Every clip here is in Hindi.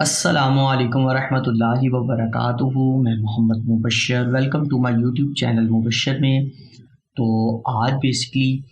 अस्सलामुअलैकुम वरहमतुल्लाहि वबरकातुहू। मैं Mohammad Mubashar, welcome to my YouTube channel Mubashar में। तो आज बेसिकली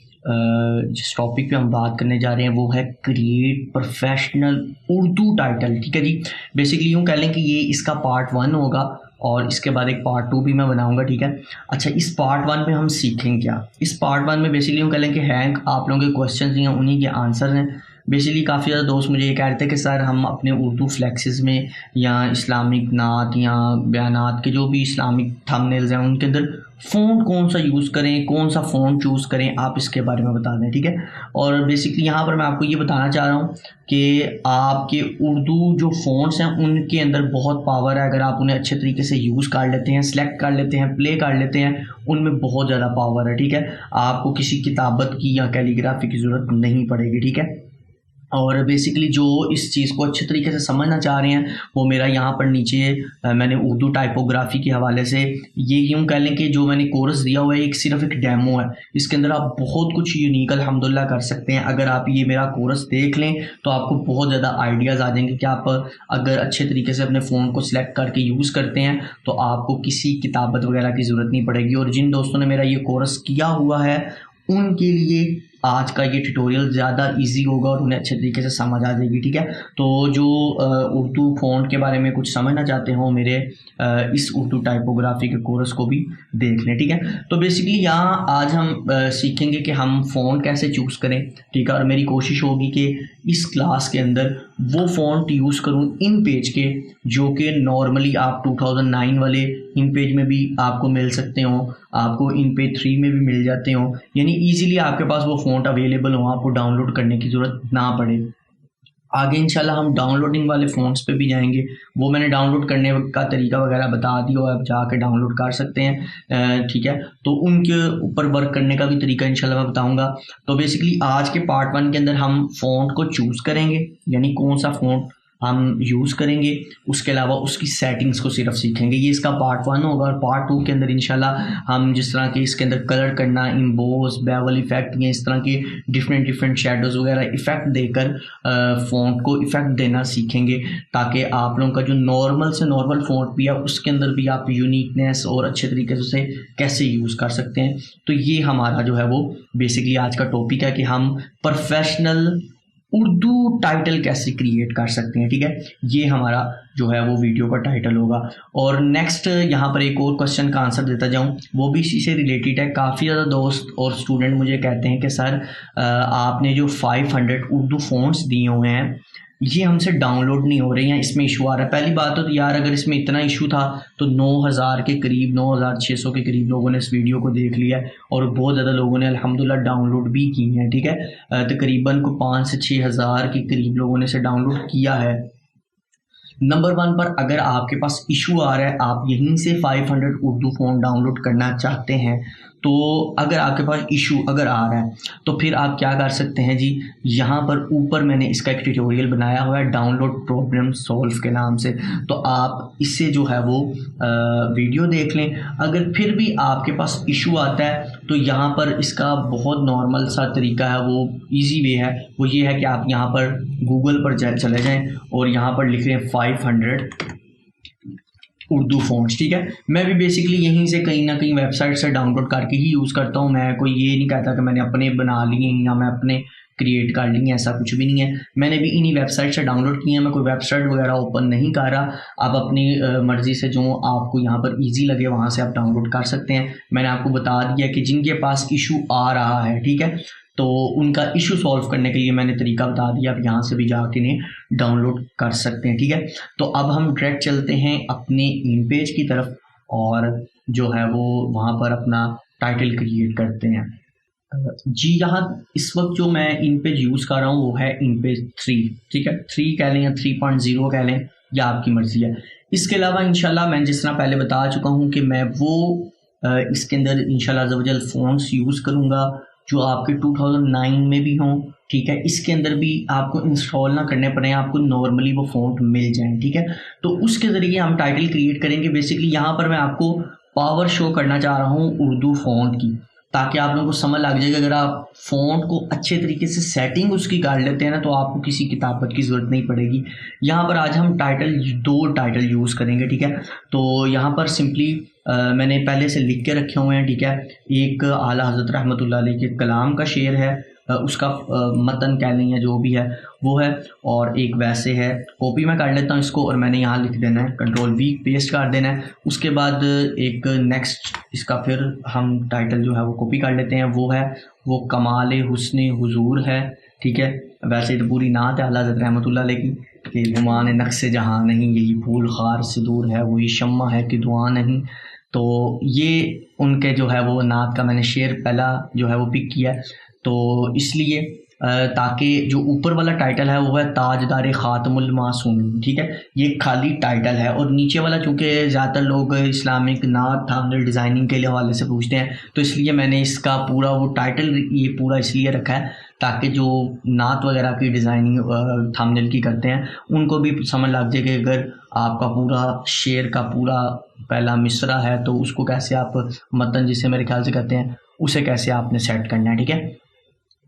जिस टॉपिक पे हम बात करने जा रहे हैं वो है क्रिएट प्रोफेशनल उर्दू टाइटल। ठीक है जी, बेसिकली यूँ कह लें कि ये इसका पार्ट 1 होगा और इसके बाद एक पार्ट 2 भी मैं बनाऊंगा। ठीक है, अच्छा इस पार्ट 1 में हम सीखेंगे क्या? इस पार्ट 1 में बेसिकली यूँ कह लें कि हैंक आप लोगों के क्वेश्चन हैं, उन्हीं के आंसर हैं। बेसिकली काफ़ी ज़्यादा दोस्त मुझे ये कह रहे थे कि सर हम अपने उर्दू फ्लेक्सेस में या इस्लामिक नात या बयानात के जो भी इस्लामिक थंबनेल्स हैं उनके अंदर फ़ॉन्ट कौन सा यूज़ करें, कौन सा फ़ॉन्ट चूज़ करें, आप इसके बारे में बता दें। ठीक है, और बेसिकली यहाँ पर मैं आपको ये बताना चाह रहा हूँ कि आपके उर्दू जो फ़ॉन्ट्स हैं उनके अंदर बहुत पावर है। अगर आप उन्हें अच्छे तरीके से यूज़ कर लेते हैं, सेलेक्ट कर लेते हैं, प्ले कर लेते हैं, उनमें बहुत ज़्यादा पावर है। ठीक है, आपको किसी किताबत की या कैलीग्राफी की ज़रूरत नहीं पड़ेगी। ठीक है, और बेसिकली जो इस चीज़ को अच्छे तरीके से समझना चाह रहे हैं वो मेरा यहाँ पर नीचे मैंने उर्दू टाइपोग्राफी के हवाले से ये यूँ कह लें कि जो मैंने कोर्स दिया हुआ है एक सिर्फ एक डेमो है। इसके अंदर आप बहुत कुछ यूनिक अल्हम्दुलिल्लाह कर सकते हैं। अगर आप ये मेरा कोर्स देख लें तो आपको बहुत ज़्यादा आइडियाज़ आ जाएंगे कि आप अगर अच्छे तरीके से अपने फ़ोन को सिलेक्ट करके यूज़ करते हैं तो आपको किसी किताबत वगैरह की ज़रूरत नहीं पड़ेगी। और जिन दोस्तों ने मेरा ये कोर्स किया हुआ है उनके लिए आज का ये ट्यूटोरियल ज़्यादा इजी होगा और उन्हें अच्छे तरीके से समझ आ जाएगी। ठीक है, तो जो उर्दू फ़ॉन्ट के बारे में कुछ समझना चाहते हो मेरे इस उर्दू टाइपोग्राफी के कोर्स को भी देख लें। ठीक है, तो बेसिकली यहाँ आज हम सीखेंगे कि हम फ़ॉन्ट कैसे चूज़ करें। ठीक है, और मेरी कोशिश होगी कि इस क्लास के अंदर वो फ़ॉन्ट यूज़ करूँ इन पेज के जो कि नॉर्मली आप 2009 वाले इन पेज में भी आपको मिल सकते हो, आपको इन पेज 3 में भी मिल जाते हो, यानी इजीली आपके पास वो फ़ॉन्ट अवेलेबल हो, आपको डाउनलोड करने की ज़रूरत ना पड़े। आगे इंशाल्लाह हम डाउनलोडिंग वाले फ़ॉन्ट्स पे भी जाएंगे, वो मैंने डाउनलोड करने का तरीका वगैरह बता दिया और आप जाके डाउनलोड कर सकते हैं। ठीक है, तो उनके ऊपर वर्क करने का भी तरीका इंशाल्लाह मैं बताऊंगा। तो बेसिकली आज के पार्ट 1 के अंदर हम फ़ॉन्ट को चूज़ करेंगे, यानी कौन सा फ़ॉन्ट हम यूज़ करेंगे, उसके अलावा उसकी सेटिंग्स को सिर्फ सीखेंगे। ये इसका पार्ट 1 होगा और पार्ट 2 के अंदर इंशाल्लाह हम जिस तरह के इसके अंदर कलर करना, इम्बोस, बेवल इफेक्ट या इस तरह के डिफरेंट शेडोज़ वगैरह इफेक्ट देकर फ़ॉन्ट को इफेक्ट देना सीखेंगे, ताकि आप लोगों का जो नॉर्मल से नॉर्मल फ़ॉन्ट भी है उसके अंदर भी आप यूनिकनेस और अच्छे तरीके से उसे कैसे यूज़ कर सकते हैं। तो ये हमारा जो है वो बेसिकली आज का टॉपिक है कि हम प्रोफेशनल उर्दू टाइटल कैसे क्रिएट कर सकते हैं। ठीक है, ये हमारा जो है वो वीडियो का टाइटल होगा। और नेक्स्ट यहाँ पर एक और क्वेश्चन का आंसर देता जाऊँ, वो भी इसी से रिलेटेड है। काफ़ी ज़्यादा दोस्त और स्टूडेंट मुझे कहते हैं कि सर आपने जो 500 उर्दू फ़ॉन्ट्स दिए हुए हैं ये हमसे डाउनलोड नहीं हो रहे हैं, इसमें इशू आ रहा है। पहली बात तो यार अगर इसमें इतना इशू था तो 9000 के करीब, 9600 के करीब लोगों ने इस वीडियो को देख लिया है और बहुत ज़्यादा लोगों ने अल्हम्दुलिल्लाह डाउनलोड भी की हैं। ठीक है, तकरीबन को 5 से 6000 के करीब लोगों ने इसे डाउनलोड किया है। नंबर 1 पर अगर आपके पास इशू आ रहा है, आप यहीं से 500 उर्दू फ़ॉन्ट डाउनलोड करना चाहते हैं, तो अगर आपके पास इशू अगर आ रहा है तो फिर आप क्या कर सकते हैं जी, यहाँ पर ऊपर मैंने इसका एक ट्यूटोरियल बनाया हुआ है डाउनलोड प्रॉब्लम सॉल्व के नाम से, तो आप इससे जो है वो वीडियो देख लें। अगर फिर भी आपके पास इशू आता है तो यहाँ पर इसका बहुत नॉर्मल सा तरीका है, वो इजी वे है, वो ये है कि आप यहाँ पर गूगल पर चले जाएं और यहाँ पर लिख लें 500 उर्दू फ़ॉन्ट्स। ठीक है, मैं भी बेसिकली यहीं से कहीं ना कहीं वेबसाइट से डाउनलोड करके ही यूज़ करता हूँ। मैं कोई ये नहीं कहता कि मैंने अपने बना लिए या मैं अपने क्रिएट कर ली, ऐसा कुछ भी नहीं है। मैंने भी इन्हीं वेबसाइट से डाउनलोड किए हैं, मैं कोई वेबसाइट वगैरह ओपन नहीं कर रहा। आप अपनी मर्ज़ी से जो आपको यहाँ पर ईजी लगे वहाँ से आप डाउनलोड कर सकते हैं। मैंने आपको बता दिया कि जिनके पास इशू आ रहा है, ठीक है, तो उनका इशू सॉल्व करने के लिए मैंने तरीका बता दिया, आप यहाँ से भी जाके इन्हें डाउनलोड कर सकते हैं। ठीक है, तो अब हम डायरेक्ट चलते हैं अपने इन पेज की तरफ और जो है वो वहाँ पर अपना टाइटल क्रिएट करते हैं। जी, यहाँ इस वक्त जो मैं इन पेज यूज़ कर रहा हूँ वो है इन पेज 3। ठीक है, 3 कह लें या 3.0 कह लें, या आपकी मर्ज़ी है। इसके अलावा इंशाल्लाह मैं जिस तरह पहले बता चुका हूँ कि मैं वो इसके अंदर इंशाल्लाह अज़्ज़वजल फ़ॉन्ट्स यूज़ करूँगा जो आपके 2009 में भी हों। ठीक है, इसके अंदर भी आपको इंस्टॉल ना करने पड़े, आपको नॉर्मली वो फ़ॉन्ट मिल जाएं। ठीक है, तो उसके ज़रिए हम टाइटल क्रिएट करेंगे। बेसिकली यहाँ पर मैं आपको पावर शो करना चाह रहा हूँ उर्दू फ़ॉन्ट की, ताकि आप लोगों को समझ लग जाएगा। अगर आप फ़ॉन्ट को अच्छे तरीके से सेटिंग उसकी कर लेते हैं ना, तो आपको किसी किताबत की ज़रूरत नहीं पड़ेगी। यहाँ पर आज हम दो टाइटल यूज़ करेंगे, ठीक है। तो यहाँ पर सिंपली मैंने पहले से लिख के रखे हुए हैं, ठीक है। एक आला हज़रत रहमतुल्लाह अलैह के कलाम का शेर है, उसका मतन कह लें या जो भी है वो है, और एक वैसे है। कॉपी मैं कर लेता हूँ इसको, और मैंने यहाँ लिख देना है, कंट्रोल-V पेस्ट कर देना है। उसके बाद एक नेक्स्ट इसका फिर हम टाइटल जो है वो कॉपी कर लेते हैं, वो कमाल हुस्न हुजूर है, ठीक है। वैसे तो पूरी नात है आला हज़रत रहमतुल्लाह अलैह की कि गुमान नक्श जहाँ नहीं, यही फूल खार से दूर है, वही शम्मा है कि दुआ नहीं। तो ये उनके जो है वो नात का मैंने शेर पहला जो है वो पिक किया है, तो इसलिए ताकि जो ऊपर वाला टाइटल है वो है ताजदार ख़ातमुल मासूमीन, ठीक है। ये खाली टाइटल है, और नीचे वाला चूँकि ज़्यादातर लोग इस्लामिक नात थंबनेल डिज़ाइनिंग के हवाले से पूछते हैं, तो इसलिए मैंने इसका पूरा वो टाइटल ये पूरा इसलिए रखा है ताकि जो नात वगैरह की डिज़ाइनिंग थंबनेल की करते हैं उनको भी समझ लग जाए कि अगर आपका पूरा शेर का पूरा पहला मिसरा है तो उसको कैसे आप मतन जिसे मेरे ख्याल से कहते हैं उसे कैसे आपने सेट करना है, ठीक है।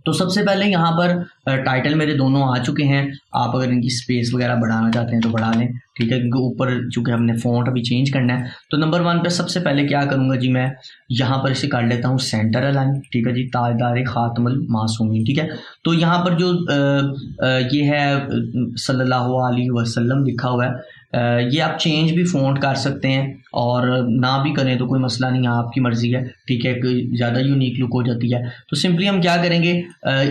तो सबसे पहले यहाँ पर टाइटल मेरे दोनों आ चुके हैं। आप अगर इनकी स्पेस वगैरह बढ़ाना चाहते हैं तो बढ़ा लें, ठीक है, क्योंकि ऊपर चूँकि हमने फ़ॉन्ट अभी चेंज करना है। तो नंबर 1 पे सबसे पहले क्या करूँगा जी, मैं यहाँ पर इसे कर लेता हूँ सेंटर अलाइन, ठीक है जी, ताजदार ख़ातमुल मासूमीन, ठीक है। तो यहाँ पर जो ये है सल्लल्लाहु अलैहि वसल्लम लिखा हुआ है, ये आप चेंज भी फ़ॉन्ट कर सकते हैं, और ना भी करें तो कोई मसला नहीं, आपकी मर्ज़ी है, ठीक है। ज़्यादा यूनिक लुक हो जाती है। तो सिंपली हम क्या करेंगे,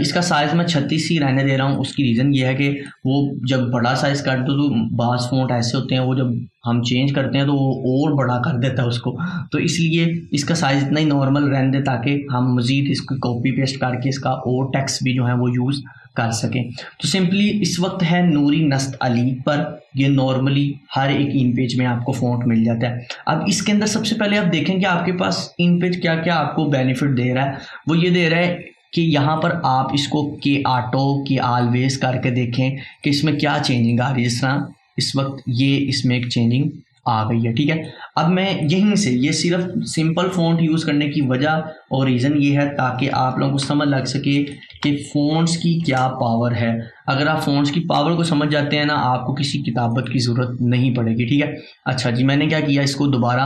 इसका साइज़ मैं 36 ही रहने दे रहा हूँ। उसकी रीज़न ये है कि वो जब बड़ा साइज़ कर दो तो बाज़ फ़ॉन्ट ऐसे होते हैं, वो जब हम चेंज करते हैं तो वो और बड़ा कर देता है उसको, तो इसलिए इसका साइज़ इतना ही नॉर्मल रहने दें ताकि हम मज़ीद इसको कॉपी पेस्ट करके इसका और टेक्स्ट भी जो है वो यूज़ कर सकें। तो सिंपली इस वक्त है नूरी नस्त अली पर, ये नॉर्मली हर एक इन पेज में आपको फ़ॉन्ट मिल जाता है। अब इसके अंदर सबसे पहले आप देखें कि आपके पास इन पेज क्या क्या आपको बेनिफिट दे रहा है। वो ये दे रहा है कि यहाँ पर आप इसको के ऑटो की ऑलवेज करके देखें कि इसमें क्या चेंजिंग आ रही है। जिस तरह इस वक्त ये इसमें एक चेंजिंग आ गई है, ठीक है। अब मैं यहीं से ये सिर्फ सिंपल फ़ॉन्ट यूज़ करने की वजह और रीज़न ये है ताकि आप लोगों को समझ लग सके कि फ़ॉन्ट्स की क्या पावर है। अगर आप फ़ॉन्ट्स की पावर को समझ जाते हैं ना, आपको किसी किताबत की ज़रूरत नहीं पड़ेगी, ठीक है। अच्छा जी, मैंने क्या किया, इसको दोबारा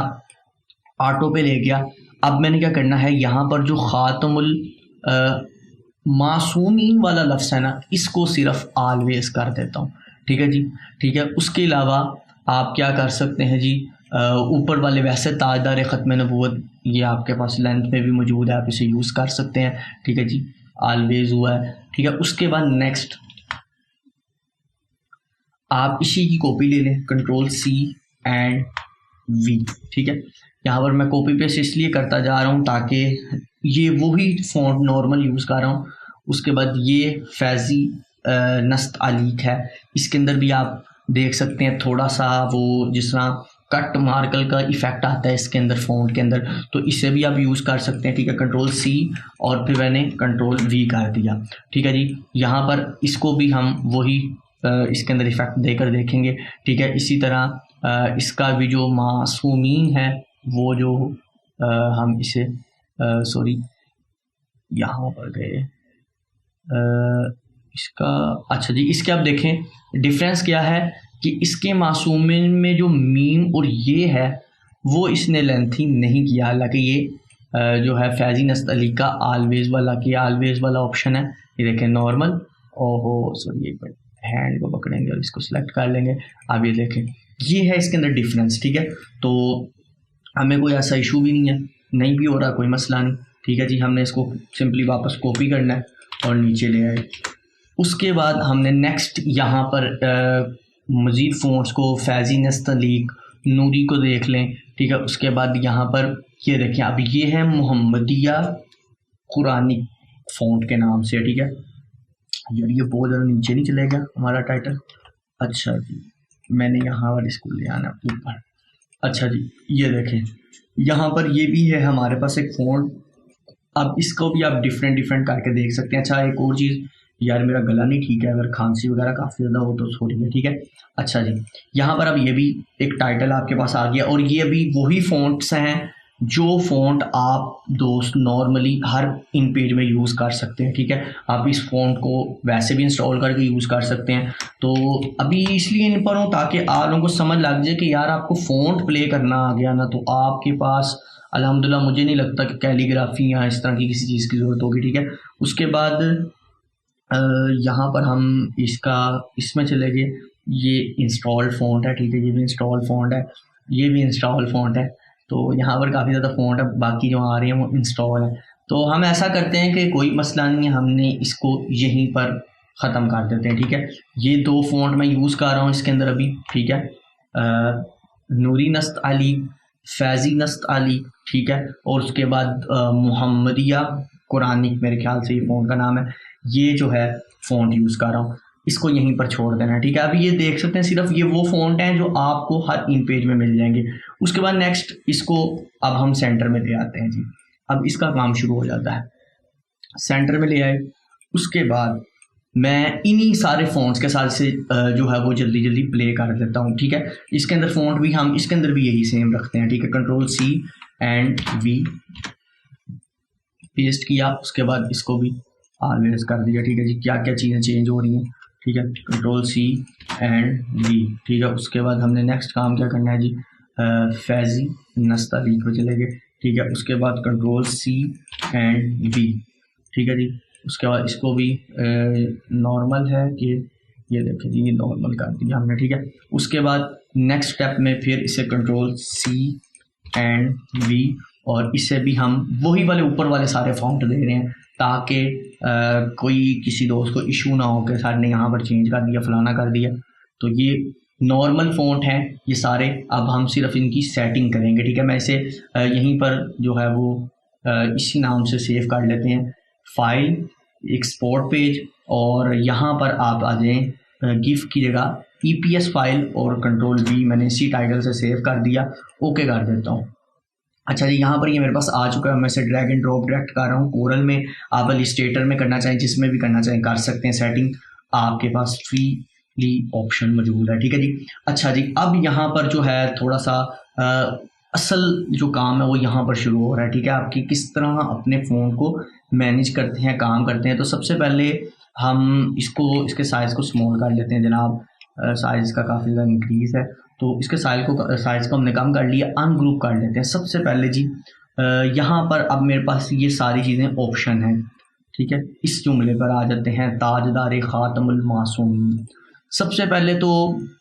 ऑटो पे ले गया। अब मैंने क्या करना है, यहाँ पर जो ख़ातमुल मासूमीन वाला लफ्ज़ है ना, इसको सिर्फ ऑलवेज कर देता हूँ, ठीक है जी, ठीक है। उसके अलावा आप क्या कर सकते हैं जी, ऊपर वाले वैसे ताजदार ख़त्म नबूवत ये आपके पास लेंथ में भी मौजूद है, आप इसे यूज़ कर सकते हैं, ठीक है जी, ऑलवेज हुआ है, ठीक है। उसके बाद नेक्स्ट आप इसी की कॉपी ले लें, कंट्रोल-C एंड V, ठीक है। यहाँ पर मैं कॉपी पेस्ट इसलिए करता जा रहा हूँ ताकि ये वही फ़ॉन्ट नॉर्मल यूज़ कर रहा हूँ। उसके बाद ये फैज़ी नस्त अलीक है, इसके अंदर भी आप देख सकते हैं थोड़ा सा वो जिस तरह कट मार्कल का इफ़ेक्ट आता है इसके अंदर फ़ॉन्ट के अंदर, तो इसे भी आप यूज़ कर सकते हैं, ठीक है। कंट्रोल-C और फिर मैंने कंट्रोल-V कर दिया, ठीक है जी। यहाँ पर इसको भी हम वही इसके अंदर इफ़ेक्ट देकर देखेंगे, ठीक है। इसी तरह इसका भी जो मासूमीन है वो जो हम इसे सॉरी यहाँ पर गए इसका, अच्छा जी, इसके आप देखें डिफरेंस क्या है कि इसके मासूमीन में जो मीम और ये है वो इसने लेंथी नहीं किया, हालांकि ये जो है फैज़ी नस्त अली का ऑलवेज वाला की ऑलवेज वाला ऑप्शन है, ये देखें नॉर्मल, ओहो सॉरी एक मिनट, हैंड को पकड़ेंगे और इसको सिलेक्ट कर लेंगे। अब ये देखें ये है इसके अंदर डिफरेंस, ठीक है। तो हमें कोई ऐसा इशू भी नहीं है, नहीं भी हो रहा, कोई मसला नहीं, ठीक है जी। हमने इसको सिंपली वापस कॉपी करना है और नीचे ले आए। उसके बाद हमने नेक्स्ट यहाँ पर मज़ीद फ़ॉन्ट्स को फैज़ी नस्तलीक नूरी को देख लें, ठीक है। उसके बाद यहाँ पर ये देखें, अब ये है मोहम्मदिया कुरानिक फ़ॉन्ट के नाम से, ठीक है। यार ये बहुत ज़्यादा नीचे नहीं चलेगा हमारा टाइटल, अच्छा जी, मैंने यहाँ पर इसको ले आना ऊपर, अच्छा जी, ये देखें यहाँ पर ये भी है हमारे पास एक फ़ॉन्ट। अब इसको भी आप डिफरेंट करके देख सकते हैं। अच्छा एक और चीज़, यार मेरा गला नहीं ठीक है, अगर खांसी वगैरह काफ़ी ज़्यादा हो तो सॉरी है, ठीक है। अच्छा जी, यहाँ पर अब ये भी एक टाइटल आपके पास आ गया, और ये अभी वही फ़ॉन्ट्स हैं जो फ़ॉन्ट आप दोस्त नॉर्मली हर इन पेज में यूज़ कर सकते हैं, ठीक है। आप इस फ़ॉन्ट को वैसे भी इंस्टॉल करके यूज़ कर सकते हैं। तो अभी इसलिए इन पर हूँ ताकि आप लोगों को समझ लग जाए कि यार आपको फ़ॉन्ट प्ले करना आ गया ना, तो आपके पास अल्हम्दुलिल्लाह मुझे नहीं लगता कि कैलीग्राफी या इस तरह की किसी चीज़ की ज़रूरत होगी, ठीक है। उसके बाद यहाँ पर हम इसमें चले गए, ये इंस्टॉल्ड फ़ॉन्ट है, ठीक है। ये भी इंस्टॉल फ़ॉन्ट है, ये भी इंस्टॉल फ़ॉन्ट है। तो यहाँ पर काफ़ी ज़्यादा फ़ॉन्ट है, बाकी जो आ रही हैं वो इंस्टॉल है। तो हम ऐसा करते हैं कि कोई मसला नहीं है, हमने इसको यहीं पर ख़त्म कर देते हैं, ठीक है। ये 2 फ़ॉन्ट मैं यूज़ कर रहा हूँ इसके अंदर अभी, ठीक है। नूरी नस्त अली, फैज़ी नस्त अली, ठीक है। और उसके बाद मुहम्मदिया कुरानिक, मेरे ख्याल से ये फ़ॉन्ट का नाम है। ये जो है फ़ॉन्ट यूज़ कर रहा हूँ, इसको यहीं पर छोड़ देना है, ठीक है। अभी ये देख सकते हैं सिर्फ ये वो फ़ॉन्ट हैं जो आपको हर इन पेज में मिल जाएंगे। उसके बाद नेक्स्ट इसको अब हम सेंटर में ले आते हैं जी। अब इसका काम शुरू हो जाता है, सेंटर में ले आए। उसके बाद मैं इन्हीं सारे फ़ॉन्ट्स के साथ से जो है वो जल्दी जल्दी प्ले कर देता हूँ, ठीक है। इसके अंदर फ़ॉन्ट भी हम इसके अंदर भी यही सेम रखते हैं, ठीक है। Ctrl+C एंड V पेस्ट किया, उसके बाद इसको भी ऑलवेज कर दिया, ठीक है जी। क्या क्या चीज़ें चेंज हो रही हैं, ठीक है। Ctrl+C एंड V, ठीक है। उसके बाद हमने नेक्स्ट काम क्या करना है जी, फैज़ी नस्तली को चले गए, ठीक है। उसके बाद Ctrl+C एंड V, ठीक है जी। उसके बाद इसको भी नॉर्मल है कि ये देखिए जी, ये नॉर्मल कर दिया हमने, ठीक है। उसके बाद नेक्स्ट स्टेप में फिर इसे Ctrl+C एंड V, और इससे भी हम वही वाले ऊपर वाले सारे फ़ॉन्ट दे रहे हैं ताकि कोई किसी दोस्त को इशू ना हो कि सर ने यहाँ पर चेंज कर दिया, फलाना कर दिया। तो ये नॉर्मल फ़ॉन्ट हैं ये सारे, अब हम सिर्फ इनकी सेटिंग करेंगे, ठीक है। मैं इसे यहीं पर जो है वो इसी नाम से सेव कर लेते हैं, फाइल, एक्सपोर्ट पेज, और यहाँ पर आप आ जाएँ गिफ की जगह EPS फाइल, और Ctrl+V मैंने इसी टाइटल से सेव कर दिया, ओके कर देता हूँ। अच्छा जी, यहाँ पर ये मेरे पास आ चुका है, मैं इसे ड्रैग एंड ड्रॉप डायरेक्ट कर रहा हूँ। कोरल में आप इलस्ट्रेटर में करना चाहें, जिसमें भी करना चाहें कर सकते हैं सेटिंग, आपके पास फ्रीली ऑप्शन मौजूद है, ठीक है जी। अच्छा जी, अब यहाँ पर जो है थोड़ा सा असल जो काम है वो यहाँ पर शुरू हो रहा है, ठीक है। आपकी किस तरह अपने फ़ोन को मैनेज करते हैं, काम करते हैं। तो सबसे पहले हम इसके साइज़ को स्मॉल कर लेते हैं जनाब। साइज़ का काफ़ी ज़्यादा इंक्रीज़ है, तो इसके साइज़ को हमने कम कर लिया, अनग्रुप कर लेते हैं। सबसे पहले जी यहाँ पर अब मेरे पास ये सारी चीज़ें ऑप्शन हैं, ठीक है। इस जुमले पर आ जाते हैं, ताजदार ख़ातमुल मासूमीन। सबसे पहले तो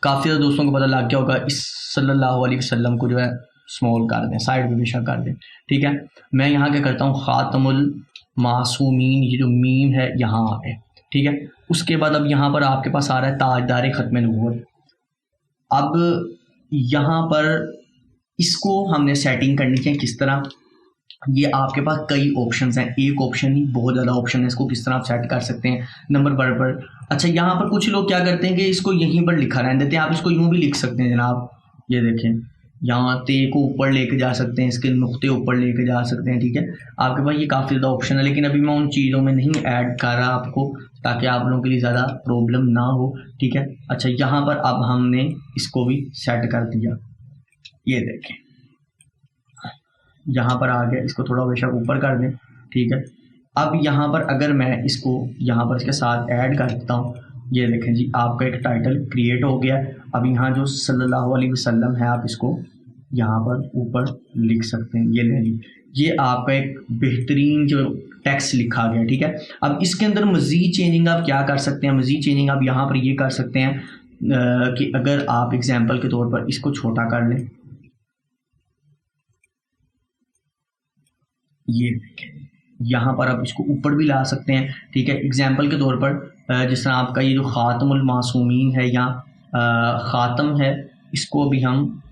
काफ़ी ज़्यादा दोस्तों को पता लग गया होगा, इस सल्लल्लाहु अलैहि वसल्लम को जो है स्मॉल कर दें, साइड में बेशक कर दें, ठीक है। मैं यहाँ क्या करता हूँ, ख़ातमुल मासूमीन, ये जो मीम है यहाँ आ गए, ठीक है। उसके बाद अब यहाँ पर आपके पास आ रहा है ताजदार ख़त्म नबूवत। अब यहाँ पर इसको हमने सेटिंग करनी है किस तरह, ये आपके पास कई ऑप्शंस हैं, एक ऑप्शन नहीं बहुत ज़्यादा ऑप्शन है, इसको किस तरह आप सेट कर सकते हैं नंबर पर। अच्छा, यहाँ पर कुछ लोग क्या करते हैं कि इसको यहीं पर लिखा रहने देते हैं, आप इसको यूँ भी लिख सकते हैं जनाब, ये देखें, यहाँ ते को ऊपर लेके जा सकते हैं, इसके नुक्ते ऊपर लेके जा सकते हैं, ठीक है। आपके पास ये काफ़ी ज़्यादा ऑप्शन है, लेकिन अभी मैं उन चीज़ों में नहीं ऐड कर रहा आपको, ताकि आप लोगों के लिए ज़्यादा प्रॉब्लम ना हो, ठीक है। अच्छा, यहाँ पर अब हमने इसको भी सेट कर दिया, ये देखें यहाँ पर आ गया, इसको थोड़ा बेशक ऊपर कर दें, ठीक है। अब यहाँ पर अगर मैं इसको यहाँ पर इसके साथ ऐड कर देता हूँ, ये देखें जी, आपका एक टाइटल क्रिएट हो गया। अब यहाँ जो सल्लल्लाहु अलैहि वसल्लम है, आप इसको यहाँ पर ऊपर लिख सकते हैं, ये ले ली, ये आपका एक बेहतरीन जो टेक्स्ट लिखा गया, ठीक है। अब इसके अंदर मज़ीद चेंजिंग आप क्या कर सकते हैं, मज़ीद चेंजिंग आप यहाँ पर ये कर सकते हैं कि अगर आप एग्जाम्पल के तौर पर इसको छोटा कर लें, ये यहाँ पर आप इसको ऊपर भी ला सकते हैं, ठीक है। एग्जाम्पल के तौर पर जिस तरह आपका ये जो ख़ातमुल मासूमीन है या ख़ातम है, इसको भी हम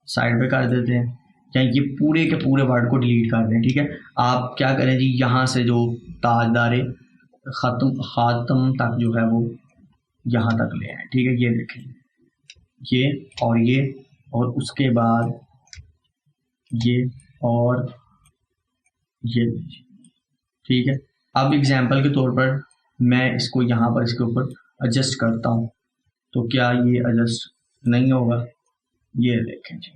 साइड पे कर देते हैं, या ये पूरे के पूरे वर्ड को डिलीट कर दें, ठीक है। आप क्या करें जी, यहाँ से जो ताजदार ख़ातम तक जो है वो यहाँ तक ले आए, ठीक है। ये देखें, ये और उसके बाद ये और ये, ठीक है। अब एग्जाम्पल के तौर पर मैं इसको यहाँ पर इसके ऊपर एडजस्ट करता हूँ, तो क्या ये एडजस्ट नहीं होगा, ये देखें जी,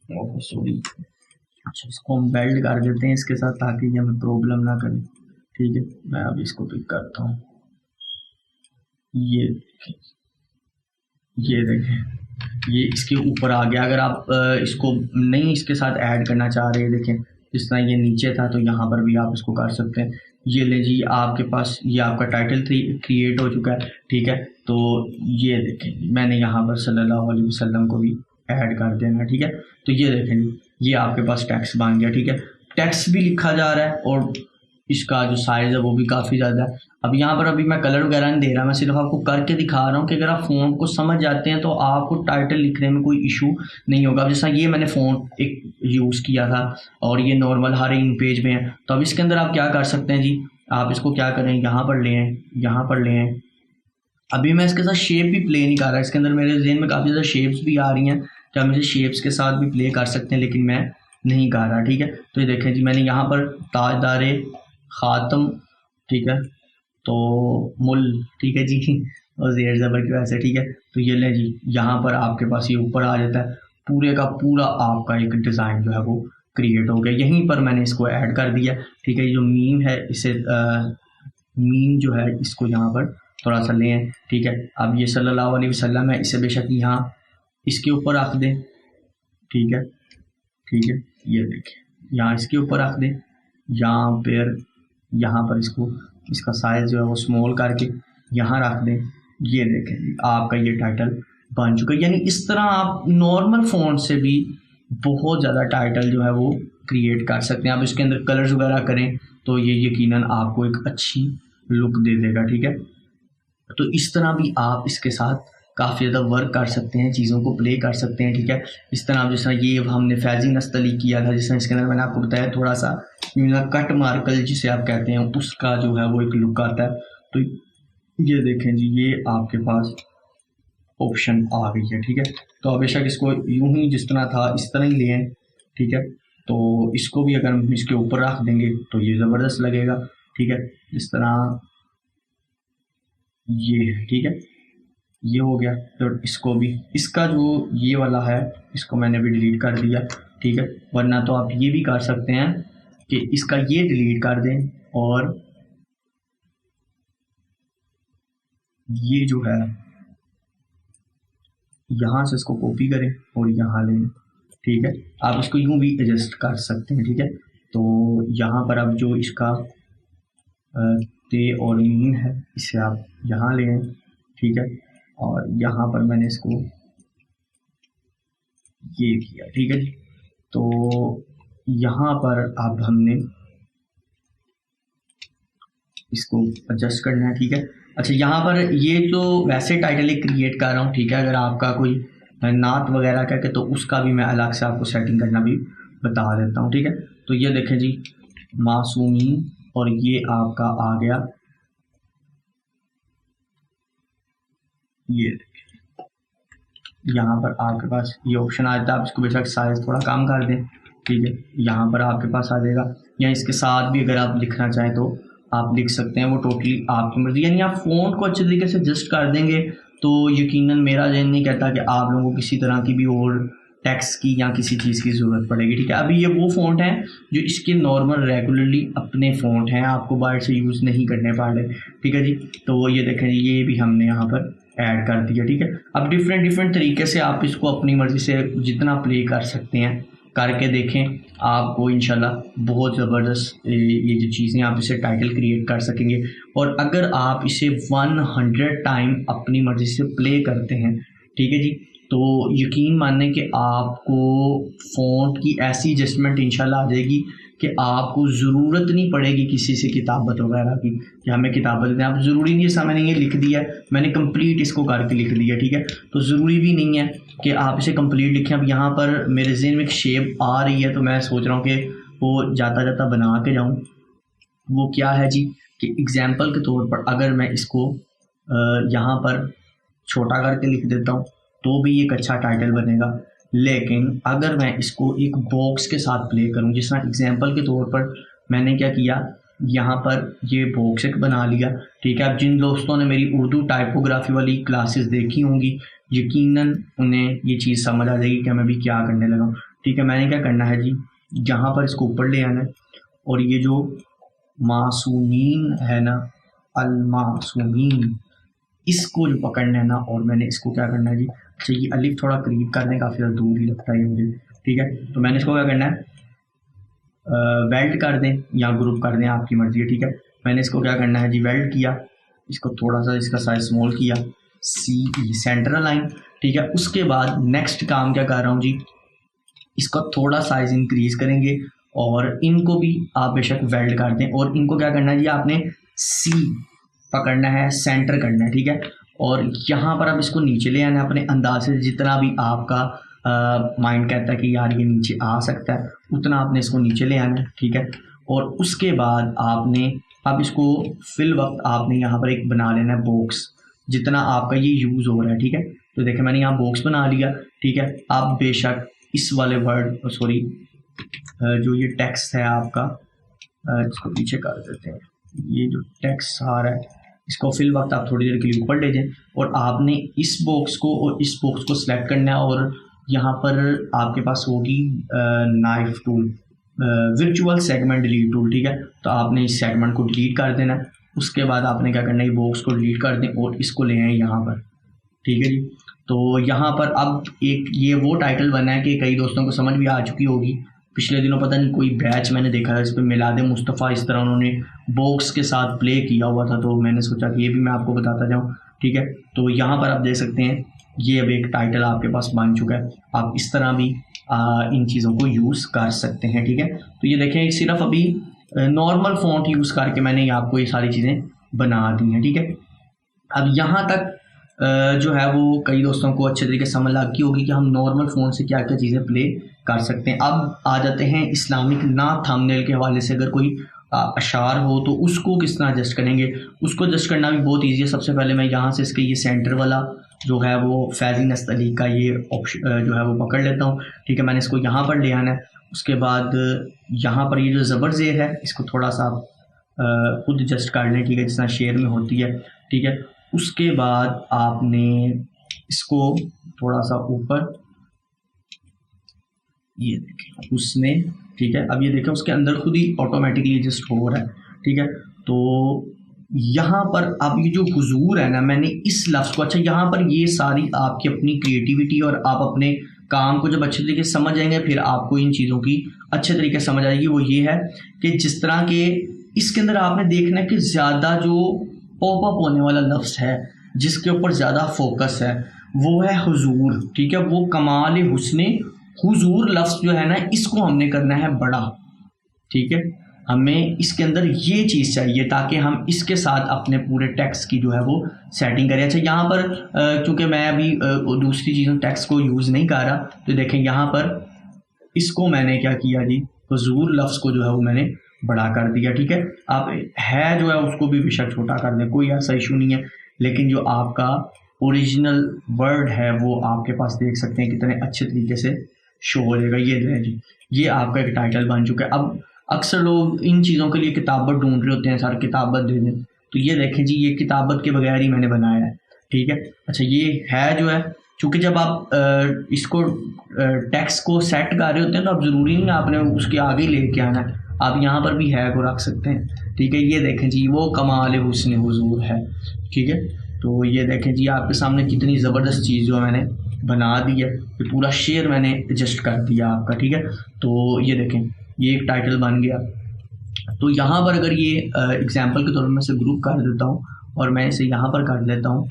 ओह सॉरी। अच्छा, इसको हम बेल्ट कर देते हैं इसके साथ ताकि ये हमें प्रॉब्लम ना करे। ठीक है, मैं अब इसको पिक करता हूँ। ये देखें, ये इसके ऊपर आ गया। अगर आप इसको नहीं इसके साथ ऐड करना चाह रहे, देखें जिस तरह ये नीचे था तो यहाँ पर भी आप इसको कर सकते हैं। ये ले जी, आपके पास ये आपका टाइटल क्रिएट हो चुका है। ठीक है, तो ये देखें मैंने यहाँ पर सल्लल्लाहु अलैहि वसल्लम को भी ऐड कर देना। ठीक है, तो ये देखें जी, ये आपके पास टेक्स्ट बन गया। ठीक है, टेक्स्ट भी लिखा जा रहा है और इसका जो साइज़ है वो भी काफ़ी ज़्यादा है। अब यहाँ पर अभी मैं कलर वगैरह नहीं दे रहा, मैं सिर्फ आपको करके दिखा रहा हूँ कि अगर आप फ़ॉन्ट को समझ जाते हैं तो आपको टाइटल लिखने में कोई इशू नहीं होगा। अब जैसा ये मैंने फ़ॉन्ट एक यूज़ किया था और ये नॉर्मल हर इन पेज में है, तो अब इसके अंदर आप क्या कर सकते हैं जी, आप इसको क्या करें, यहाँ पर ले आएँ, यहाँ पर ले आएँ। अभी मैं इसके साथ शेप भी प्ले नहीं कर रहा, इसके अंदर मेरे जहन में काफ़ी ज़्यादा शेप्स भी आ रही हैं कि हम इसे शेप्स के साथ भी प्ले कर सकते हैं, लेकिन मैं नहीं कर रहा। ठीक है, तो ये देखें जी, मैंने यहाँ पर ताजदारे ख़ातम, ठीक है, तो मुल, ठीक है जी, और ज़ेर ज़बर की वजह से। ठीक है, तो ये लें जी, यहाँ पर आपके पास ये ऊपर आ जाता है, पूरे का पूरा आपका एक डिज़ाइन जो है वो क्रिएट हो गया। यहीं पर मैंने इसको ऐड कर दिया। ठीक है, ये जो मीम है इसे मीम जो है इसको यहाँ पर थोड़ा सा लें। ठीक है, अब ये सल्लल्लाहु अलैहि वसल्लम है, इसे बेशक यहाँ इसके ऊपर रख दें। ठीक है, ठीक है, ये देखिए यहाँ इसके ऊपर रख दें, यहाँ पर इसको इसका साइज़ जो है वो स्मॉल करके यहाँ रख दें। ये देखें आपका ये टाइटल बन चुका है। यानी इस तरह आप नॉर्मल फ़ॉन्ट से भी बहुत ज़्यादा टाइटल जो है वो क्रिएट कर सकते हैं। आप इसके अंदर कलर्स वगैरह करें तो ये यकीनन आपको एक अच्छी लुक दे देगा। ठीक है, तो इस तरह भी आप इसके साथ काफ़ी ज़्यादा वर्क कर सकते हैं, चीज़ों को प्ले कर सकते हैं। ठीक है, इस तरह आप जिस तरह ये हमने फैज़ी नस्तली किया था, जिस तरह इसके अंदर मैंने आपको बताया थोड़ा सा कट मार्कल जिसे आप कहते हैं उसका जो है वो एक लुक आता है। तो ये देखें जी, ये आपके पास ऑप्शन आ गई है। ठीक है, तो आप बेशक इसको यूं ही जिस तरह था इस तरह ही लें। ठीक है, तो इसको भी अगर हम इसके ऊपर रख देंगे तो ये ज़बरदस्त लगेगा। ठीक है, इस तरह ये है। ठीक है, ये हो गया। तो इसको भी, इसका जो ये वाला है इसको मैंने भी डिलीट कर दिया। ठीक है, वरना तो आप ये भी कर सकते हैं कि इसका ये डिलीट कर दें और ये जो है यहाँ से इसको कॉपी करें और यहाँ लें। ठीक है, आप इसको यूं भी एडजस्ट कर सकते हैं। ठीक है, तो यहाँ पर अब जो इसका ते और मीन है इसे आप यहाँ लें। ठीक है, और यहाँ पर मैंने इसको ये किया। ठीक है जी, तो यहाँ पर अब हमने इसको एडजस्ट करना है। ठीक है, अच्छा यहाँ पर ये जो वैसे टाइटल एक क्रिएट कर रहा हूँ। ठीक है, अगर आपका कोई नात वगैरह करके तो उसका भी मैं अलग से आपको सेटिंग करना भी बता देता हूँ। ठीक है, तो ये देखें जी, मासूमीन, और ये आपका आ गया, ये यहाँ पर आपके पास ये ऑप्शन आ जाता है। आप इसको बेशक साइज थोड़ा कम कर दें। ठीक है, यहाँ पर आपके पास आ जाएगा, या इसके साथ भी अगर आप लिखना चाहें तो आप लिख सकते हैं, वो टोटली आपकी मर्जी। यानी आप फ़ॉन्ट को अच्छे तरीके से एडजस्ट कर देंगे तो यकीनन मेरा जहन नहीं कहता कि आप लोगों को किसी तरह की भी और टेक्स्ट की या किसी चीज़ की ज़रूरत पड़ेगी। ठीक है, अभी ये वो फ़ॉन्ट हैं जो इसके नॉर्मल रेगुलरली अपने फ़ॉन्ट हैं, आपको बाहर से यूज़ नहीं करने पड़े। ठीक है जी, तो ये देखें ये भी हमने यहाँ पर ऐड कर दिया। ठीक है, अब डिफरेंट तरीके से आप इसको अपनी मर्ज़ी से जितना प्ले कर सकते हैं करके देखें, आपको इंशाल्लाह बहुत ज़बरदस्त ये जो चीज़ें आप इसे टाइटल क्रिएट कर सकेंगे। और अगर आप इसे 100 टाइम अपनी मर्ज़ी से प्ले करते हैं, ठीक है जी, तो यकीन मानने कि आपको फ़ॉन्ट की ऐसी एडजस्टमेंट इंशाल्लाह आ जाएगी कि आपको ज़रूरत नहीं पड़ेगी किसी से किताबत वगैरह की कि हमें किताबत दें। आप ज़रूरी नहीं है, जैसा मैंने ये लिख दिया है, मैंने कंप्लीट इसको करके लिख दिया। ठीक है, तो ज़रूरी भी नहीं है कि आप इसे कंप्लीट लिखें। अब यहाँ पर मेरे ज़हन में एक शेप आ रही है तो मैं सोच रहा हूँ कि वो जाता जाता बना के जाऊँ। वो क्या है जी, कि एग्ज़ाम्पल के तौर पर अगर मैं इसको यहाँ पर छोटा करके लिख देता हूँ तो भी एक अच्छा टाइटल बनेगा। लेकिन अगर मैं इसको एक बॉक्स के साथ प्ले करूं, जिस तरह एग्जाम्पल के तौर पर मैंने क्या किया, यहाँ पर ये बॉक्स एक बना लिया। ठीक है, अब जिन दोस्तों ने मेरी उर्दू टाइपोग्राफी वाली क्लासेस देखी होंगी यकीनन उन्हें ये चीज़ समझ आ जाएगी कि मैं भी क्या करने लगा हूँ। ठीक है। मैंने क्या करना है जी, यहाँ पर इसको ऊपर ले आना है और ये जो मासूमीन है ना, अल मासूमीन, इसको जो पकड़ना है ना, और मैंने इसको क्या करना है जी, अच्छा ये अलिफ थोड़ा करीब कर दें, काफ़ी ज़्यादा दूर ही लगता है मुझे, ठीक है। तो मैंने इसको क्या करना है, वेल्ड कर दें या ग्रुप कर दें, आपकी मर्जी है, ठीक है। मैंने इसको क्या करना है जी, वेल्ड किया, इसको थोड़ा सा इसका साइज स्मॉल किया, सी सेंट्रल लाइन, ठीक है। उसके बाद नेक्स्ट काम क्या कर रहा हूँ जी, इसका थोड़ा साइज इंक्रीज करेंगे और इनको भी आप बेशक वेल्ड कर दें, और इनको क्या करना है जी, आपने सी पकड़ना है, सेंटर करना है, ठीक है। और यहाँ पर आप इसको नीचे ले आना है अपने अंदाज से, जितना भी आपका माइंड कहता है कि यार ये नीचे आ सकता है, उतना आपने इसको नीचे ले आना है, ठीक है। और उसके बाद आपने अब इसको फिल वक्त आपने यहाँ पर एक बना लेना है बॉक्स, जितना आपका ये यूज़ हो रहा है, ठीक है। तो देखिए मैंने यहाँ बॉक्स बना लिया, ठीक है। आप बेशक इस वाले वर्ड सॉरी जो ये टेक्स्ट है आपका, इसको पीछे कर देते हैं, ये जो टेक्स्ट आ रहा है इसको फिल वक्त आप थोड़ी देर के लिए ऊपर ले जाएं और आपने इस बॉक्स को और इस बॉक्स को सिलेक्ट करना है, और यहाँ पर आपके पास होगी knife tool, virtual segment delete tool, ठीक है। तो आपने इस सेगमेंट को डिलीट कर देना है। उसके बाद आपने क्या करना है, बॉक्स को डिलीट कर दें और इसको ले आए यहाँ पर, ठीक है जी। तो यहाँ पर अब एक ये वो टाइटल बना है कि कई दोस्तों को समझ भी आ चुकी होगी। पिछले दिनों पता नहीं कोई बैच मैंने देखा था, इस पर मिलाद मुस्तफ़ा इस तरह उन्होंने बॉक्स के साथ प्ले किया हुआ था, तो मैंने सोचा कि ये भी मैं आपको बताता जाऊँ, ठीक है। तो यहाँ पर आप देख सकते हैं ये अब एक टाइटल आपके पास बन चुका है। आप इस तरह भी इन चीज़ों को यूज़ कर सकते हैं, ठीक है। तो ये देखें सिर्फ अभी नॉर्मल फ़ॉन्ट यूज़ करके मैंने आपको ये सारी चीज़ें बना दी हैं, ठीक है। अब यहाँ तक जो है वो कई दोस्तों को अच्छे तरीके से समझ लग गई होगी कि हम नॉर्मल फ़ोन से क्या क्या चीज़ें प्ले कर सकते हैं। अब आ जाते हैं इस्लामिक ना थंबनेल के हवाले से, अगर कोई अशार हो तो उसको किस तरह एडजस्ट करेंगे। उसको एडजस्ट करना भी बहुत ईजी है। सबसे पहले मैं यहाँ से इसके ये सेंटर वाला जो है वो फैज़ी नस्तली का ये ऑप्शन जो है वो पकड़ लेता हूँ, ठीक है। मैंने इसको यहाँ पर ले आना है। उसके बाद यहाँ पर ये जो ज़बर ज़ेर है इसको थोड़ा सा आप खुद एडजस्ट कर लें, ठीक है, जिस तरह शेर में होती है, ठीक है। उसके बाद आपने इसको थोड़ा सा ऊपर, ये देखें उसने, ठीक है। अब ये देखें उसके अंदर खुद ही ऑटोमेटिकली एडजस्ट हो रहा है, ठीक है। तो यहाँ पर अब ये जो हुजूर है ना, मैंने इस लफ्ज़ को, अच्छा यहाँ पर ये सारी आपकी अपनी क्रिएटिविटी और आप अपने काम को जब अच्छे तरीके से समझ जाएंगे फिर आपको इन चीज़ों की अच्छे तरीके से समझ आएगी। वो ये है कि जिस तरह के इसके अंदर आपने देखना है कि ज़्यादा जो पॉपअप होने वाला लफ्ज़ है, जिसके ऊपर ज़्यादा फोकस है, वो है हुजूर, ठीक है। वो कमाल हुस्ने हुजूर लफ्ज़ जो है ना, इसको हमने करना है बड़ा, ठीक है। हमें इसके अंदर ये चीज़ चाहिए ताकि हम इसके साथ अपने पूरे टेक्स्ट की जो है वो सेटिंग करें। अच्छा यहाँ पर क्योंकि मैं अभी दूसरी चीज़ों टेक्स्ट को यूज़ नहीं कर रहा, तो देखें यहाँ पर इसको मैंने क्या किया जी, हुजूर लफ्ज़ को जो है वो मैंने बड़ा कर दिया, ठीक है। आप है जो है उसको भी बेशक छोटा कर दें, कोई ऐसा इशू नहीं है, लेकिन जो आपका ओरिजिनल वर्ड है वो आपके पास देख सकते हैं कितने अच्छे तरीके से शो हो जाएगा। ये जो है जी, ये आपका एक टाइटल बन चुका है। अब अक्सर लोग इन चीज़ों के लिए किताबत ढूंढ रहे होते हैं, सर किताबत दे दें, तो ये देखें जी, ये किताबत के बगैर ही मैंने बनाया है, ठीक है। अच्छा ये है जो है, चूँकि जब आप इसको टेक्स्ट को सेट कर रहे होते हैं तो आप ज़रूरी नहीं आपने उसके आगे लेके आना है, आप यहाँ पर भी है को रख सकते हैं, ठीक है। ये देखें जी, वो कमाल हुस्न हुजूर है, ठीक है। तो ये देखें जी, आपके सामने कितनी ज़बरदस्त चीज़ जो मैंने बना दी है, ये पूरा शेर मैंने एडजस्ट कर दिया आपका, ठीक है। तो ये देखें, ये एक टाइटल बन गया। तो यहाँ पर अगर ये एग्जाम्पल के तौर पर मैं इसे ग्रुप कर देता हूँ और मैं इसे यहाँ पर कर लेता हूँ,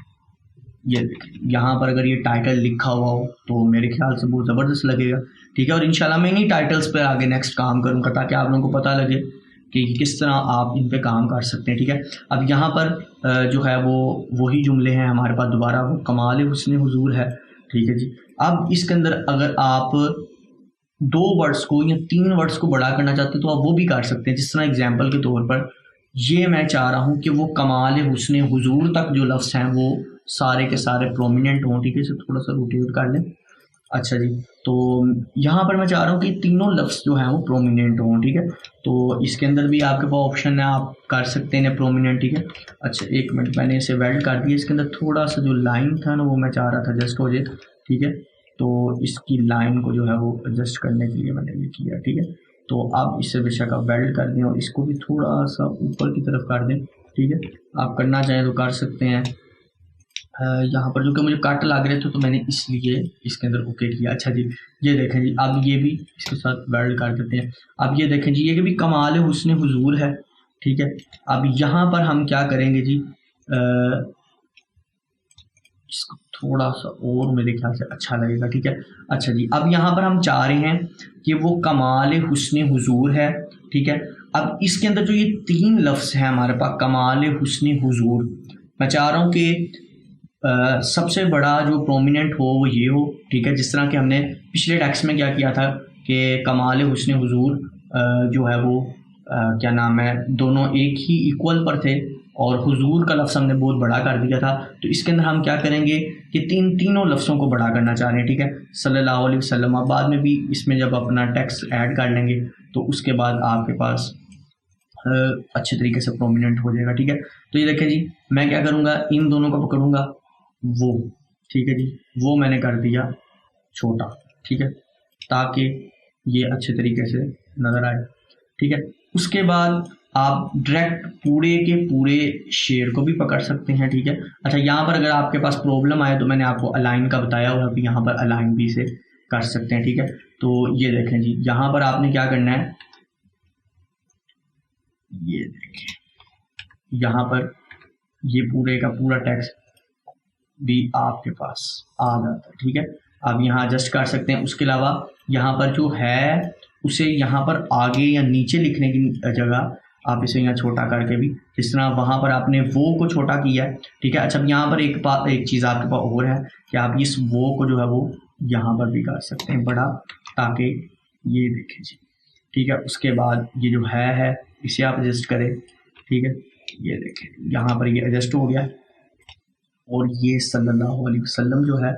ये यहाँ पर अगर ये टाइटल लिखा हुआ हो तो मेरे ख्याल से बहुत ज़बरदस्त लगेगा, ठीक है। और इंशाल्लाह मैं इन्हीं टाइटल्स पर आगे नेक्स्ट काम करूँगा ताकि आप लोगों को पता लगे कि किस तरह आप इन पे काम कर सकते हैं, ठीक है। अब यहाँ पर जो है वो वही जुमले हैं हमारे पास दोबारा, वो कमाल हुस्न हुजूर है, ठीक है जी। अब इसके अंदर अगर आप 2 वर्ड्स को या 3 वर्ड्स को बड़ा करना चाहते हैं तो आप वो भी कर सकते हैं। जिस तरह एग्जाम्पल के तौर पर ये मैं चाह रहा हूँ कि वो कमाल हुस्न हुजूर तक जो लफ्ज़ हैं वो सारे के सारे प्रोमिनेंट हों, ठीक है। इसे थोड़ा सा रोटेट कर लें। अच्छा जी, तो यहाँ पर मैं चाह रहा हूँ कि तीनों लफ्ज़ जो हैं वो प्रोमिनेंट हों, ठीक है। तो इसके अंदर भी आपके पास ऑप्शन है, आप कर सकते हैं प्रोमिनेंट, ठीक है। अच्छा एक मिनट, मैंने इसे वेल्ड कर दिया। इसके अंदर थोड़ा सा जो लाइन था ना वो मैं चाह रहा था जस्ट हो जाए, ठीक है। तो इसकी लाइन को जो है वो एडजस्ट करने के लिए मैंने ये किया, ठीक है। तो अब इसे बेशक आप वेल्ड कर दें और इसको भी थोड़ा सा ऊपर की तरफ कर दें, ठीक है। आप करना चाहें तो कर सकते हैं। यहाँ पर जो कि मुझे कट लग रहे थे तो मैंने इसलिए इसके अंदर ओके किया। अच्छा जी, ये देखें जी, अब ये भी इसके साथ वेल्ड कर देते हैं। अब ये देखें जी, ये भी कमाल हुस्न हुजूर है, ठीक है। अब यहाँ पर हम क्या करेंगे जी, इसको थोड़ा सा और मेरे ख्याल से अच्छा लगेगा, ठीक है। अच्छा जी, अब यहाँ पर हम चाह रहे हैं कि वो कमाल हुस्न हुजूर है, ठीक है। अब इसके अंदर जो ये 3 लफ्ज़ हैं हमारे पास, कमाल हुस्न हुजूर, मैं चाह रहा हूँ कि सबसे बड़ा जो प्रोमिनेंट हो वो ये हो, ठीक है। जिस तरह कि हमने पिछले टेक्स्ट में क्या किया था कि कमाल हुस्न हुजूर जो है वो क्या नाम है, दोनों एक ही इक्वल पर थे और हुजूर का लफ्ज़ हमने बहुत बड़ा कर दिया था। तो इसके अंदर हम क्या करेंगे कि तीनों लफ्ज़ों को बड़ा करना चाह रहे हैं, ठीक है। सल्लल्लाहु अलैहि वसल्लम, अब बाद में भी इसमें जब अपना टेक्स्ट ऐड कर लेंगे तो उसके बाद आपके पास अच्छे तरीके से प्रोमिनेंट हो जाएगा, ठीक है। तो ये देखें जी, मैं क्या करूँगा, इन दोनों को पकड़ूंगा, वो, ठीक है जी, वो मैंने कर दिया छोटा, ठीक है, ताकि ये अच्छे तरीके से नज़र आए, ठीक है। उसके बाद आप डायरेक्ट पूरे के पूरे शेर को भी पकड़ सकते हैं, ठीक है। अच्छा, यहाँ पर अगर आपके पास प्रॉब्लम आए तो मैंने आपको अलाइन का बताया हुआ, अभी यहाँ पर अलाइन भी से कर सकते हैं, ठीक है। तो ये देखें जी, यहाँ पर आपने क्या करना है, ये देखें यहाँ पर ये पूरे का पूरा टेक्स्ट भी आपके पास आ जाता है, ठीक है। आप यहाँ एडजस्ट कर सकते हैं। उसके अलावा यहाँ पर जो है उसे यहाँ पर आगे या नीचे लिखने की जगह आप इसे यहाँ छोटा करके भी, जिस तरह वहाँ पर आपने वो को छोटा किया है, ठीक है। अच्छा, अब यहाँ पर एक चीज़ आपके पास और है कि आप इस वो को जो है वो यहाँ पर भी कर सकते हैं बड़ा, ताकि ये देखें जी, ठीक है। उसके बाद ये जो है इसे आप एडजस्ट करें, ठीक है। ये देखें यहाँ पर ये एडजस्ट हो गया और ये सल्लल्लाहु अलैहि वसल्लम जो है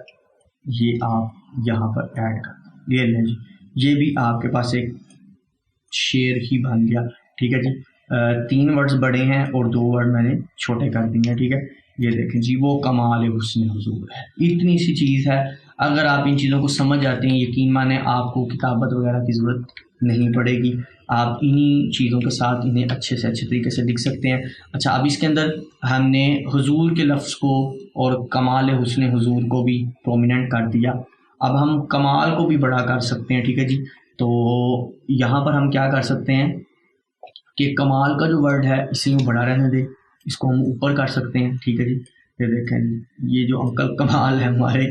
ये आप यहाँ पर ऐड कर, ये लें जी, ये भी आपके पास एक शेर ही बन गया, ठीक है जी। 3 वर्ड्स बड़े हैं और 2 वर्ड मैंने छोटे कर दिए हैं, ठीक है। ये देखें जी, वो कमाल हुस्न हुजूर है, इतनी सी चीज़ है। अगर आप इन चीज़ों को समझ जाते हैं, यकीन माने आपको किताबत वगैरह की ज़रूरत नहीं पड़ेगी, आप इन्हीं चीज़ों के साथ इन्हें अच्छे से अच्छे तरीके से लिख सकते हैं। अच्छा, अब इसके अंदर हमने हुजूर के लफ्ज़ को और कमाल हुस्न हुजूर को भी प्रोमिनेंट कर दिया। अब हम कमाल को भी बड़ा कर सकते हैं, ठीक है जी। तो यहाँ पर हम क्या कर सकते हैं कि कमाल का जो वर्ड है इसे यूँ बड़ा रहने दे, इसको हम ऊपर कर सकते हैं, ठीक है जी। ये देखें जी, ये जो अंकल कमाल है हमारे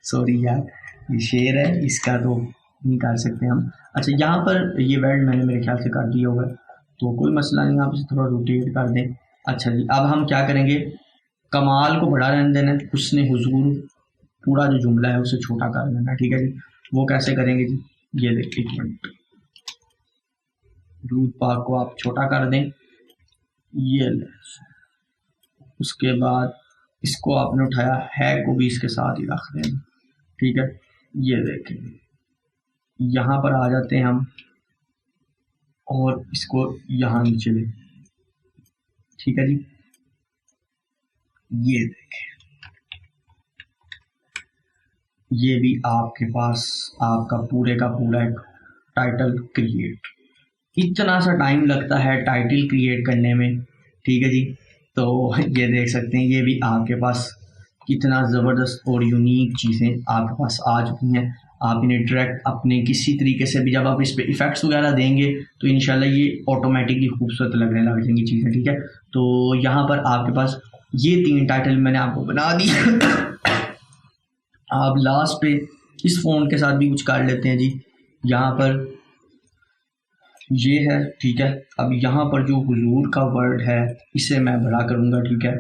सॉरी यार, ये शेर है, इसका तो नहीं कर सकते हम। अच्छा, यहाँ पर ये वर्ड मैंने मेरे ख्याल से कर दिया होगा, तो कोई मसला नहीं, आप इसे थोड़ा रोटेट कर दें। अच्छा जी, अब हम क्या करेंगे, कमाल को बड़ा रहने देना, हुस्न हुजूर पूरा जो जुमला है उसे छोटा कर देना, ठीक है जी। वो कैसे करेंगे जी, ये देखिए, एक मिनट, दूध पाक को आप छोटा कर दें, ये ले। उसके बाद इसको आपने उठाया है को भी इसके साथ ही रख दें, ठीक है। ये देखें, यहाँ पर आ जाते हैं हम और इसको यहाँ नीचे ले, ठीक है जी। ये देखें, ये भी आपके पास आपका पूरे का पूरा एक टाइटल क्रिएट, इतना सा टाइम लगता है टाइटल क्रिएट करने में, ठीक है जी। तो ये देख सकते हैं, ये भी आपके पास कितना ज़बरदस्त और यूनिक चीज़ें आपके पास आ चुकी हैं। आप इन्हें डायरेक्ट अपने किसी तरीके से भी जब आप इस पर इफ़ेक्ट्स वगैरह देंगे तो इंशाल्लाह ये ऑटोमेटिकली खूबसूरत लगने लग जाएंगी चीज़ें, ठीक है। तो यहाँ पर आपके पास ये 3 टाइटल मैंने आपको बना दी आप लास्ट पे इस फ़ोन के साथ भी कुछ कर लेते हैं जी, यहाँ पर ये है, ठीक है। अब यहाँ पर जो हुजूर का वर्ड है इसे मैं बड़ा करूँगा, ठीक है।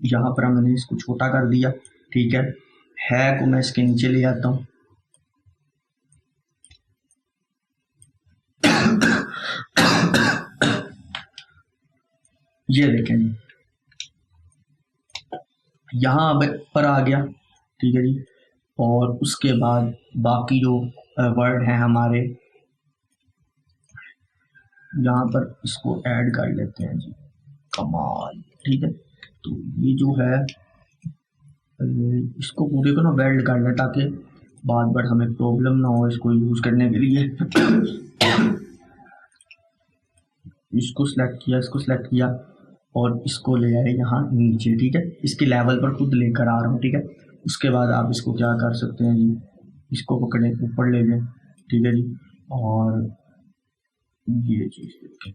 यहाँ पर मैंने इसको छोटा कर दिया, ठीक है को मैं इसके नीचे ले आता हूँ ये देखें जी, यहाँ पर आ गया, ठीक है जी। और उसके बाद बाकी जो वर्ड हैं हमारे, यहाँ पर इसको ऐड कर लेते हैं जी, कमाल, ठीक है। तो ये जो है इसको पूरे को ना वेल्ड कर लें ताकि बार बार हमें प्रॉब्लम ना हो इसको यूज़ करने के लिए। इसको सिलेक्ट किया और इसको ले आए यहाँ नीचे, ठीक है, इसके लेवल पर खुद लेकर आ रहा हूँ, ठीक है। उसके बाद आप इसको क्या कर सकते हैं जी, इसको पकड़े ऊपर ले जाए, ठीक है जी, और ये चीज़ देखें,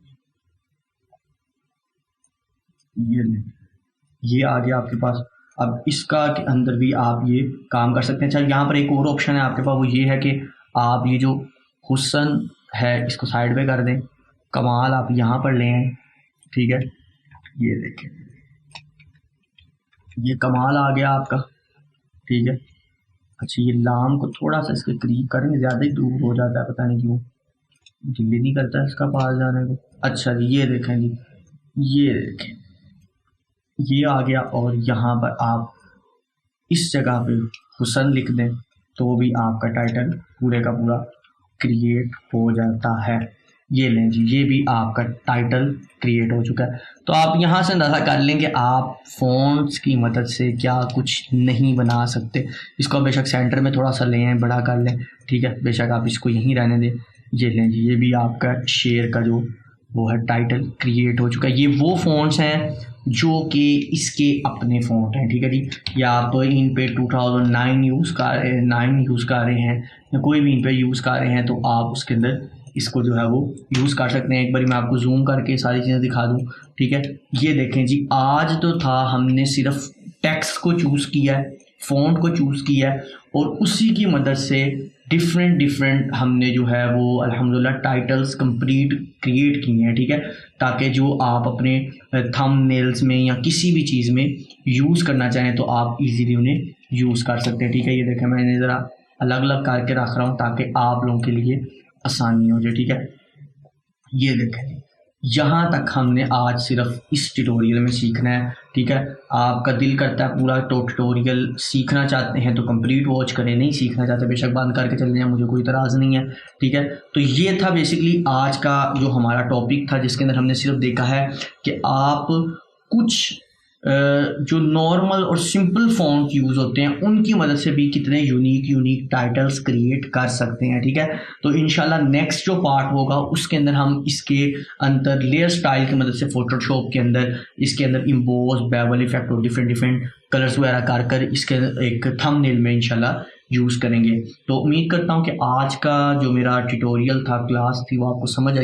ये आ गया आपके पास। अब इसका के अंदर भी आप ये काम कर सकते हैं। अच्छा, यहाँ पर एक और ऑप्शन है आपके पास, वो ये है कि आप ये जो हुसन है इसको साइड पे कर दें, कमाल आप यहाँ पर ले आए, ठीक है। ये देखें, ये कमाल आ गया आपका, ठीक है। अच्छा, ये लाम को थोड़ा सा इसके करीब करेंगे, ज़्यादा ही दूर हो जाता है, पता नहीं क्यों दिल्ली नहीं करता है इसका पास जाने को। अच्छा जी, ये देखें जी, ये देखें, ये आ गया। और यहाँ पर आप इस जगह पे हुसन लिख दें तो भी आपका टाइटल पूरे का पूरा क्रिएट हो जाता है। ये लें जी, ये भी आपका टाइटल क्रिएट हो चुका है। तो आप यहाँ से अंदाज़ा कर लें कि आप फ़ॉन्ट्स की मदद से क्या कुछ नहीं बना सकते। इसको बेशक सेंटर में थोड़ा सा लें, बड़ा कर लें, ठीक है, बेशक आप इसको यहीं रहने दें। ये लें जी, ये भी आपका शेयर का जो वो है टाइटल क्रिएट हो चुका है। ये वो फ़ॉन्ट्स हैं जो कि इसके अपने फ़ॉन्ट हैं, ठीक है जी। या आप इन पे 2009 यूज़ कर रहे हैं या कोई भी इन पे यूज़ कर रहे हैं तो आप उसके अंदर इसको जो है वो यूज़ कर सकते हैं। एक बार मैं आपको जूम करके सारी चीज़ें दिखा दूं, ठीक है। ये देखें जी, आज तो था हमने सिर्फ टेक्स्ट को चूज़ किया है, फ़ॉन्ट को चूज़ किया है और उसी की मदद से डिफरेंट हमने जो है वो अल्हम्दुलिल्लाह टाइटल्स कंप्लीट क्रिएट किए हैं, ठीक है, ताकि जो आप अपने थंबनेल्स में या किसी भी चीज़ में यूज़ करना चाहें तो आप इजीली उन्हें यूज़ कर सकते हैं, ठीक है। ये देखें, मैंने ज़रा अलग अलग करके रख रहा हूँ ताकि आप लोगों के लिए आसानी हो जाए, ठीक है। ये देखें, यहाँ तक हमने आज सिर्फ इस ट्यूटोरियल में सीखना है, ठीक है। आपका दिल करता है पूरा ट्यूटोरियल सीखना चाहते हैं तो कंप्लीट वॉच करें, नहीं सीखना चाहते बेशक बंद करके चले जाएं, मुझे कोई इतराज़ नहीं है, ठीक है। तो ये था बेसिकली आज का जो हमारा टॉपिक था, जिसके अंदर हमने सिर्फ देखा है कि आप कुछ जो नॉर्मल और सिंपल फ़ॉन्ट यूज़ होते हैं उनकी मदद से भी कितने यूनिक टाइटल्स क्रिएट कर सकते हैं, ठीक है। तो इंशाल्लाह नेक्स्ट जो पार्ट होगा उसके अंदर हम इसके अंदर लेयर स्टाइल की मदद से फोटोशॉप के अंदर इसके अंदर इम्बोस, बेवल इफेक्ट और डिफरेंट कलर्स वगैरह कर इसके एक थंबनेल में इंशाल्लाह यूज़ करेंगे। तो उम्मीद करता हूँ कि आज का जो मेरा ट्यूटोरियल था, क्लास थी, वो आपको समझ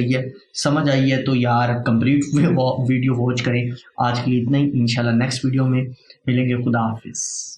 आई है तो यार कंप्लीट वीडियो वॉच करें। आज के लिए इतना ही, इंशाल्लाह नेक्स्ट वीडियो में मिलेंगे। खुदा हाफिज़।